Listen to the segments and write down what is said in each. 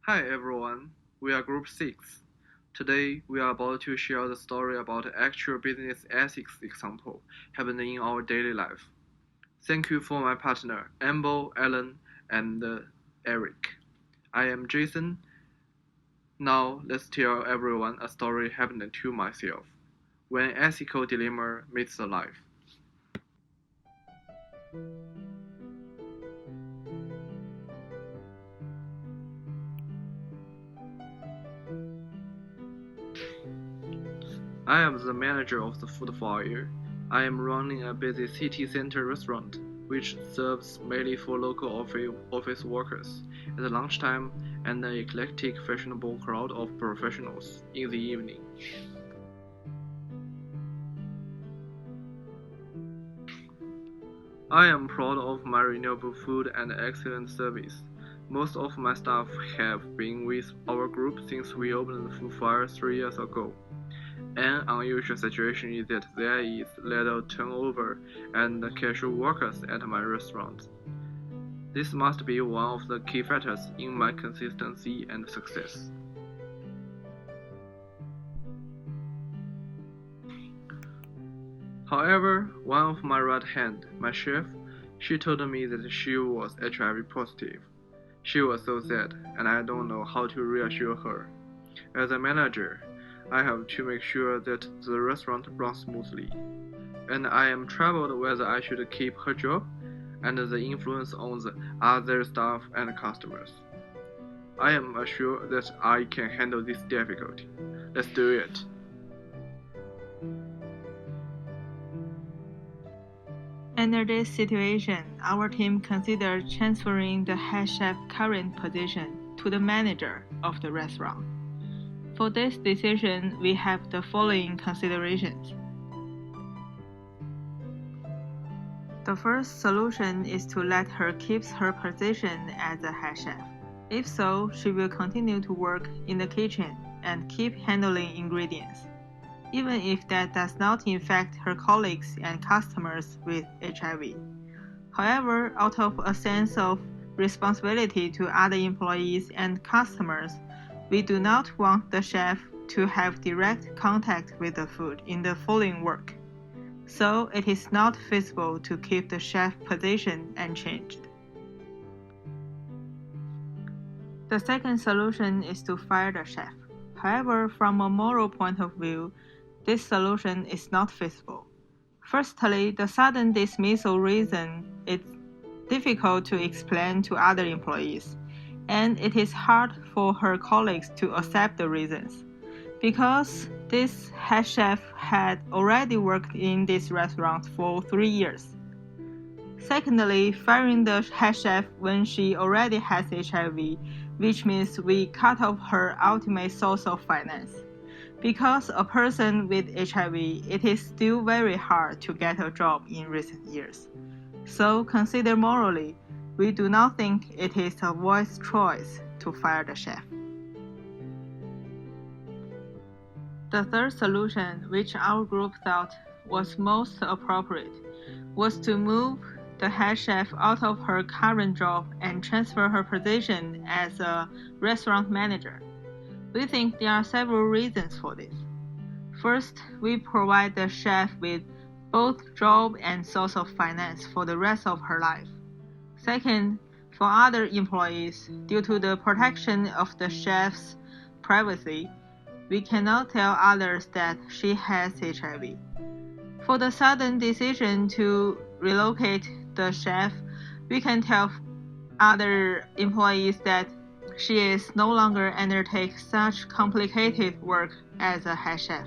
Hi everyone, we are Group 6. Today we are about to share the story about actual business ethics example happening in our daily life. Thank you for my partner, Amber, Alan, and Eric. I am Jason. Now let's tell everyone a story happened to myself. When ethical dilemma meets the life. I am the manager of the food fire. I am running a busy city center restaurant, which serves mainly for local office workers at lunchtime and an eclectic, fashionable crowd of professionals in the evening. I am proud of my renewable food and excellent service. Most of my staff have been with our group since we opened the food fire 3 years ago. An unusual situation is that there is little turnover and casual workers at my restaurant. This must be one of the key factors in my consistency and success. However, one of my right hand, my chef, she told me that she was HIV positive. She was so sad, and I don't know how to reassure her. As a manager, I have to make sure that the restaurant runs smoothly, and I am troubled whether I should keep her job and the influence on the other staff and customers. I am assured that I can handle this difficulty. Let's do it. Under this situation, our team considered transferring the head chef's current position to the manager of the restaurant. For this decision, we have the following considerations. The first solution is to let her keep her position as a head chef. If so, she will continue to work in the kitchen and keep handling ingredients, even if that does not infect her colleagues and customers with HIV. However, out of a sense of responsibility to other employees and customers, we do not want the chef to have direct contact with the food in the following work. So it is not feasible to keep the chef position unchanged. The second solution is to fire the chef. However, from a moral point of view, this solution is not feasible. Firstly, the sudden dismissal reason is difficult to explain to other employees, and it is hard for her colleagues to accept the reasons, because this head chef had already worked in this restaurant for 3 years. Secondly, firing the head chef when she already has HIV, which means we cut off her ultimate source of finance. Because a person with HIV, it is still very hard to get a job in recent years. So consider morally, we do not think it is a wise choice to fire the chef. The third solution, which our group thought was most appropriate, was to move the head chef out of her current job and transfer her position as a restaurant manager. We think there are several reasons for this. First, we provide the chef with both job and source of finance for the rest of her life. Second, for other employees, due to the protection of the chef's privacy, we cannot tell others that she has HIV. For the sudden decision to relocate the chef, we can tell other employees that she is no longer undertake such complicated work as a head chef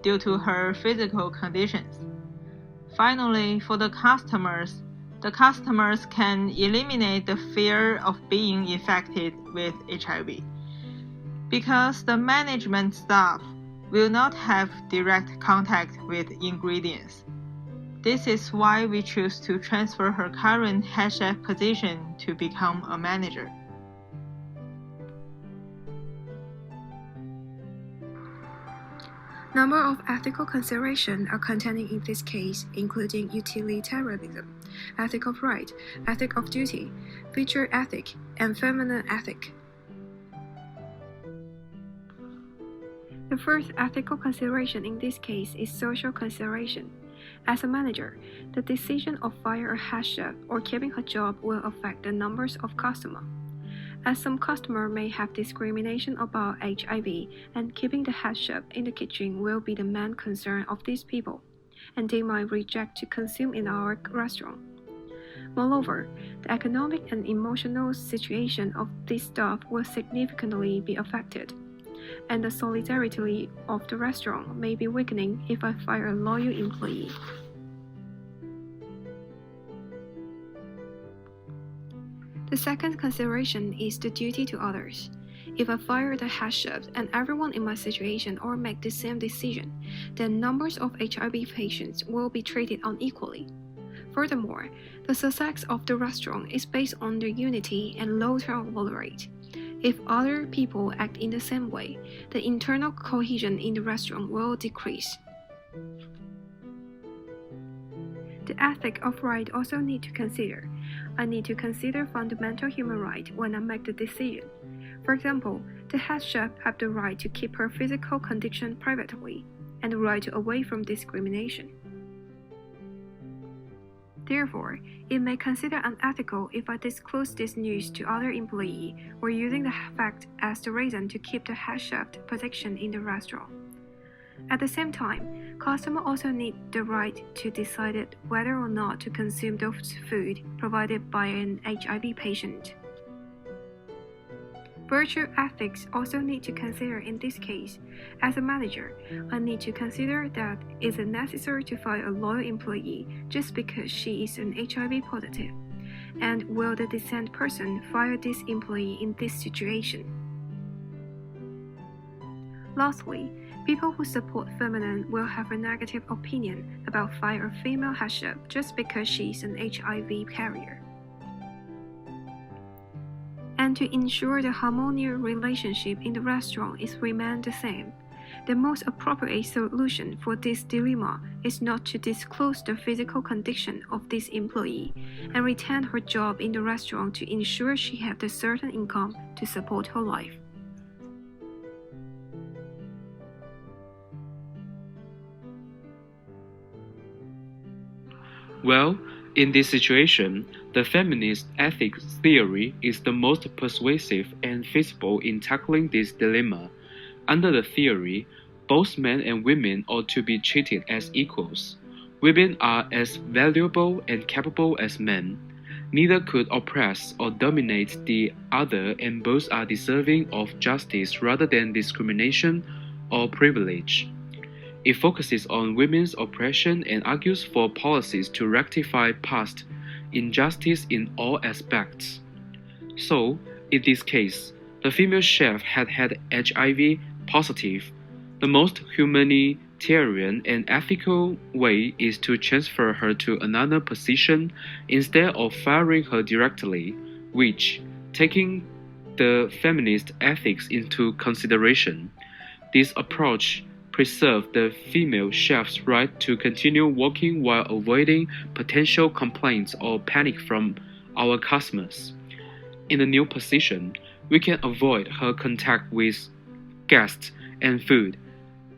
due to her physical conditions. Finally, for the customers can eliminate the fear of being infected with HIV, because the management staff will not have direct contact with ingredients. This is why we choose to transfer her current head chef position to become a manager. Number of ethical considerations are contained in this case, including utilitarianism, ethic of right, ethic of duty, feature ethic, and feminine ethic. The first ethical consideration in this case is social consideration. As a manager, the decision of firing a head chef or keeping her job will affect the numbers of customers. As some customers may have discrimination about HIV, and keeping the head chef in the kitchen will be the main concern of these people, and they might reject to consume in our restaurant. Moreover, the economic and emotional situation of this staff will significantly be affected, and the solidarity of the restaurant may be weakening if I fire a loyal employee. The second consideration is the duty to others. If I fire the head chef and everyone in my situation all make the same decision, then numbers of HIV patients will be treated unequally. Furthermore, the success of the restaurant is based on their unity and low turnover rate. If other people act in the same way, the internal cohesion in the restaurant will decrease. The ethic of right also need to consider. I need to consider fundamental human right when I make the decision. For example, the head chef have the right to keep her physical condition privately, and the right to away from discrimination. Therefore, it may consider unethical if I disclose this news to other employees or using the fact as the reason to keep the head chef's position in the restaurant. At the same time, customers also need the right to decide whether or not to consume those food provided by an HIV patient. Virtue ethics also need to consider in this case. As a manager, I need to consider that is it necessary to fire a loyal employee just because she is an HIV positive, and will the decent person fire this employee in this situation? Lastly, people who support feminine will have a negative opinion about firing a female head chef just because she is an HIV carrier. And to ensure the harmonious relationship in the restaurant is remain the same, the most appropriate solution for this dilemma is not to disclose the physical condition of this employee and retain her job in the restaurant to ensure she has a certain income to support her life. Well, in this situation, the feminist ethics theory is the most persuasive and feasible in tackling this dilemma. Under the theory, both men and women ought to be treated as equals. Women are as valuable and capable as men. Neither could oppress or dominate the other, and both are deserving of justice rather than discrimination or privilege. It focuses on women's oppression and argues for policies to rectify past injustice in all aspects. So, in this case, the female chef had HIV positive. The most humanitarian and ethical way is to transfer her to another position instead of firing her directly, which, taking the feminist ethics into consideration, this approach preserve the female chef's right to continue working while avoiding potential complaints or panic from our customers. In the new position, we can avoid her contact with guests and food.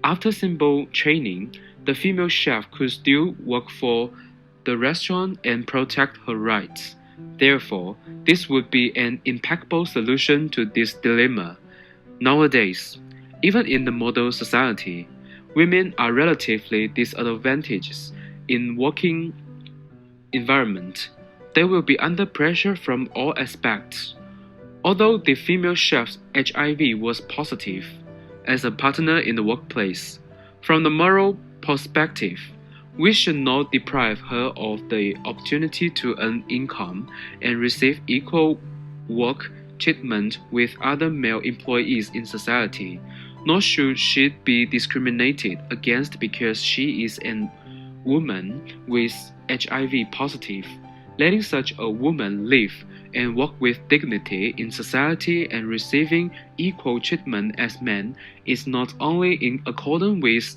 After simple training, the female chef could still work for the restaurant and protect her rights. Therefore, this would be an impeccable solution to this dilemma. Nowadays, even in the modern society, women are relatively disadvantaged in working environment. They will be under pressure from all aspects. Although the female chef's HIV was positive as a partner in the workplace, from the moral perspective, we should not deprive her of the opportunity to earn income and receive equal work treatment with other male employees in society, nor should she be discriminated against because she is a woman with HIV positive. Letting such a woman live and work with dignity in society and receiving equal treatment as men is not only in accordance with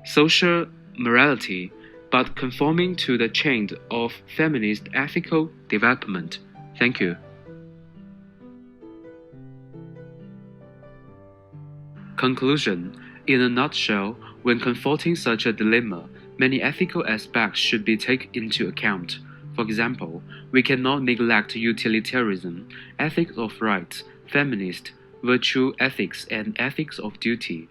social morality, but conforming to the trend of feminist ethical development. Thank you. Conclusion. In a nutshell, when confronting such a dilemma, many ethical aspects should be taken into account. For example, we cannot neglect utilitarianism, ethics of rights, feminist, virtue ethics, and ethics of duty.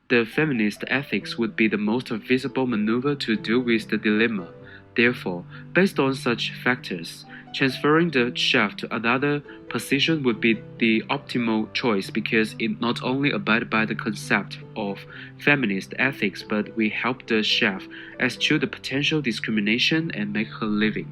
The feminist ethics would be the most visible maneuver to deal with the dilemma. Therefore, based on such factors, transferring the chef to another position would be the optimal choice because it not only abides by the concept of feminist ethics but will help the chef eschew the potential discrimination and make her living.